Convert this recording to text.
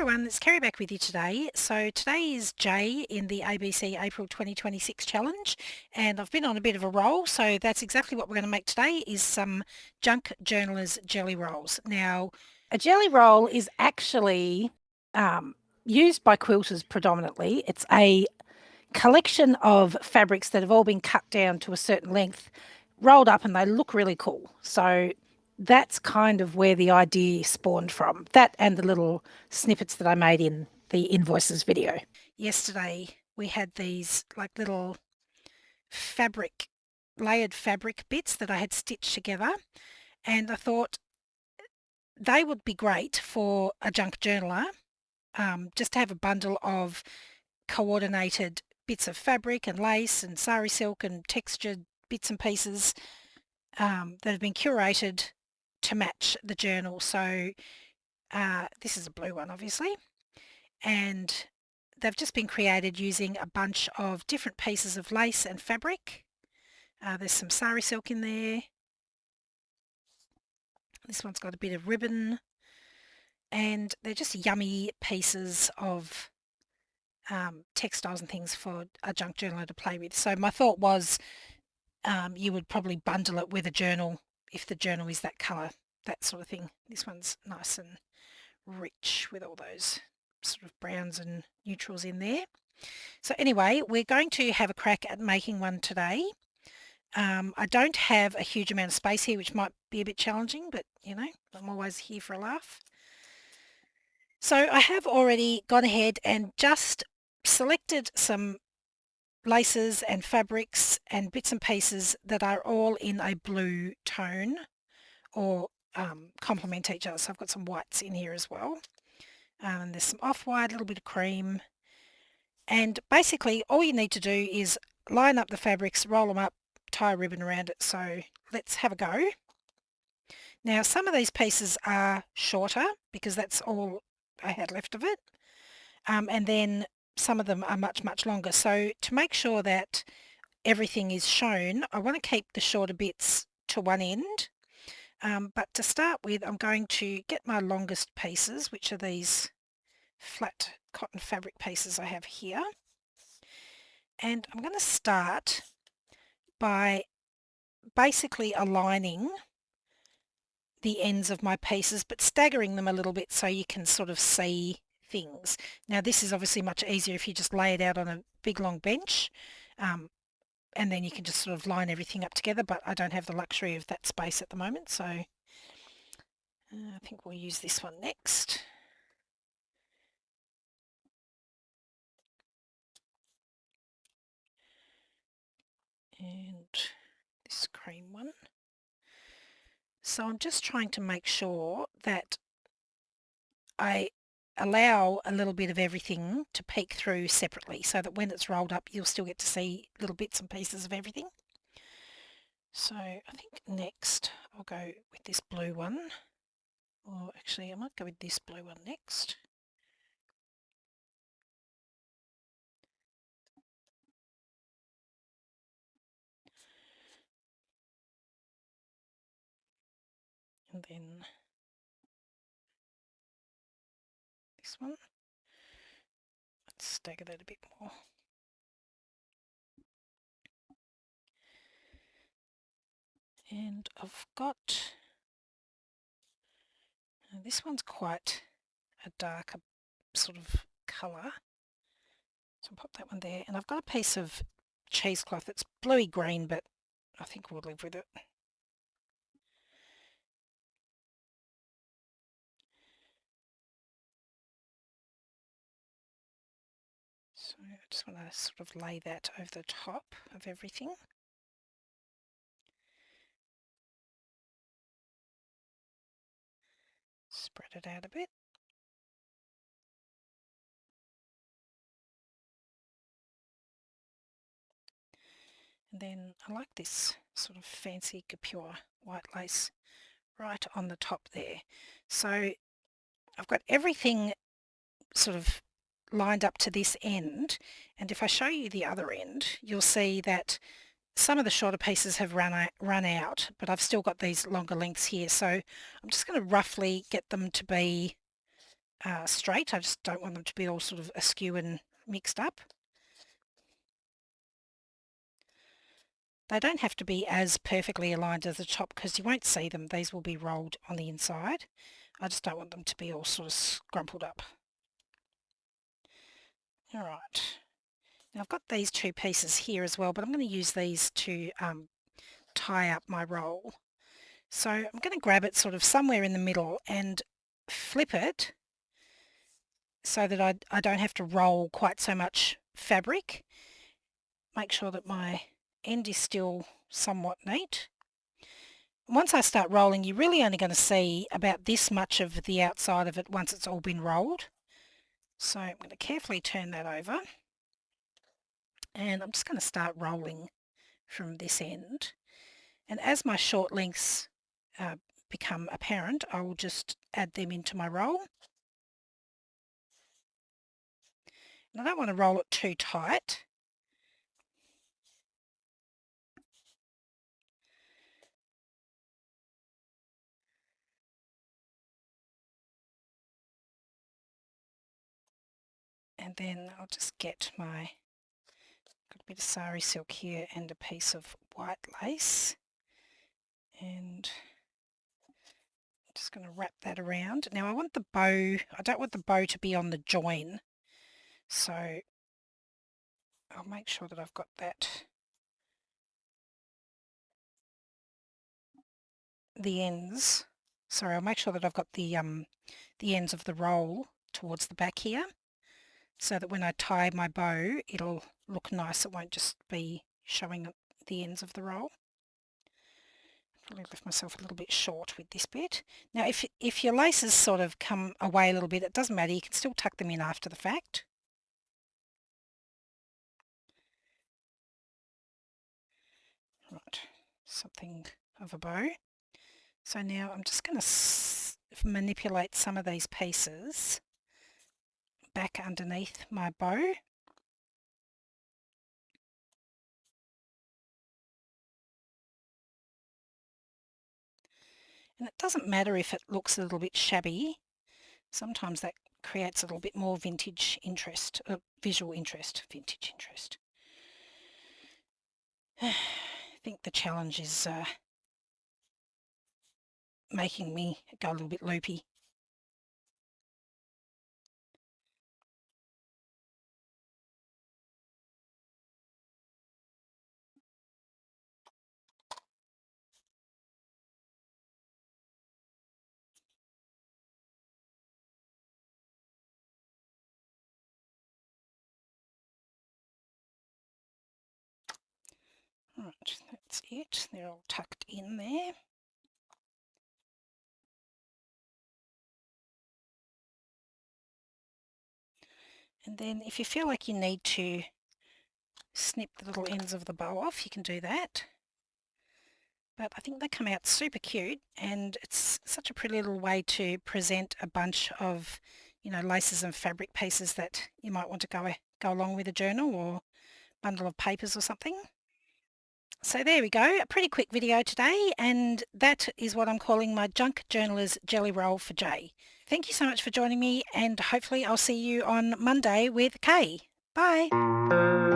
everyone, it's Kerry back with you today. So today is Jay in the ABC April 2026 challenge, and I've been on a bit of a roll, so that's exactly what we're going to make today is some Junk Journalers jelly rolls. Now, a jelly roll is actually used by quilters predominantly. It's a collection of fabrics that have all been cut down to a certain length, rolled up, and they look really cool. So that's kind of where the idea spawned from. That and the little snippets that I made in the invoices video. Yesterday we had these like little layered fabric bits that I had stitched together, and I thought they would be great for a junk journaler, just to have a bundle of coordinated bits of fabric and lace and sari silk and textured bits and pieces that have been curated to match the journal. So this is a blue one, obviously, and they've just been created using a bunch of different pieces of lace and fabric. There's some sari silk in there. This one's got a bit of ribbon, and they're just yummy pieces of textiles and things for a junk journaler to play with. So my thought was you would probably bundle it with a journal if the journal is that colour, that sort of thing. This one's nice and rich with all those sort of browns and neutrals in there. So anyway, we're going to have a crack at making one today. I don't have a huge amount of space here, which might be a bit challenging, but you know, I'm always here for a laugh. So I have already gone ahead and just selected some laces and fabrics and bits and pieces that are all in a blue tone or complement each other. So I've got some whites in here as well. And there's some off-white, a little bit of cream. And basically all you need to do is line up the fabrics, roll them up, tie a ribbon around it. So let's have a go. Now some of these pieces are shorter because that's all I had left of it. And then some of them are much, much longer. So to make sure that everything is shown, I want to keep the shorter bits to one end. But to start with, I'm going to get my longest pieces, which are these flat cotton fabric pieces I have here. And I'm going to start by basically aligning the ends of my pieces, but staggering them a little bit so you can sort of see things. Now this is obviously much easier if you just lay it out on a big long bench, and then you can just sort of line everything up together, but I don't have the luxury of that space at the moment, so I think we'll use this one next. And this cream one. So I'm just trying to make sure that I allow a little bit of everything to peek through separately so that when it's rolled up you'll still get to see little bits and pieces of everything. So I think next I'll go with this blue one, or actually I might go with this blue one next. And then this one. Let's stagger that a bit more. And I've got, this one's quite a darker sort of colour. So I'll pop that one there. And I've got a piece of cheesecloth that's bluey green, but I think we'll live with it. So I just want to sort of lay that over the top of everything. Spread it out a bit. And then I like this sort of fancy Kapure white lace right on the top there. So I've got everything sort of lined up to this end, and if I show you the other end you'll see that some of the shorter pieces have run out, but I've still got these longer lengths here, so I'm just going to roughly get them to be straight. I just don't want them to be all sort of askew and mixed up. They don't have to be as perfectly aligned as the top because you won't see them. These will be rolled on the inside. I just don't want them to be all sort of scrumpled up. All right. Now I've got these two pieces here as well, but I'm going to use these to tie up my roll. So I'm going to grab it sort of somewhere in the middle and flip it so that I don't have to roll quite so much fabric. Make sure that my end is still somewhat neat. Once I start rolling, you're really only going to see about this much of the outside of it once it's all been rolled. So I'm going to carefully turn that over. And I'm just going to start rolling from this end. And as my short lengths become apparent, I will just add them into my roll. And I don't want to roll it too tight. And then I'll just get my, got a bit of Sari Silk here and a piece of white lace. And I'm just going to wrap that around. Now I want the bow, I don't want the bow to be on the join. So I'll make sure that I've got that, the ends. Sorry, I'll make sure that I've got the ends of the roll towards the back here, so that when I tie my bow, it'll look nice. It won't just be showing the ends of the roll. Probably left myself a little bit short with this bit. Now, if your laces sort of come away a little bit, it doesn't matter. You can still tuck them in after the fact. Right, something of a bow. So now I'm just going to manipulate some of these pieces back underneath my bow. And it doesn't matter if it looks a little bit shabby. Sometimes that creates a little bit more vintage interest, visual interest, vintage interest. I think the challenge is making me go a little bit loopy. Right, that's it. They're all tucked in there. And then if you feel like you need to snip the little ends of the bow off, you can do that. But I think they come out super cute, and it's such a pretty little way to present a bunch of, you know, laces and fabric pieces that you might want to go along with a journal or bundle of papers or something. So there we go, a pretty quick video today, and that is what I'm calling my Junk Journaler's Jelly Roll for Jay. Thank you so much for joining me, and hopefully I'll see you on Monday with Kay. Bye.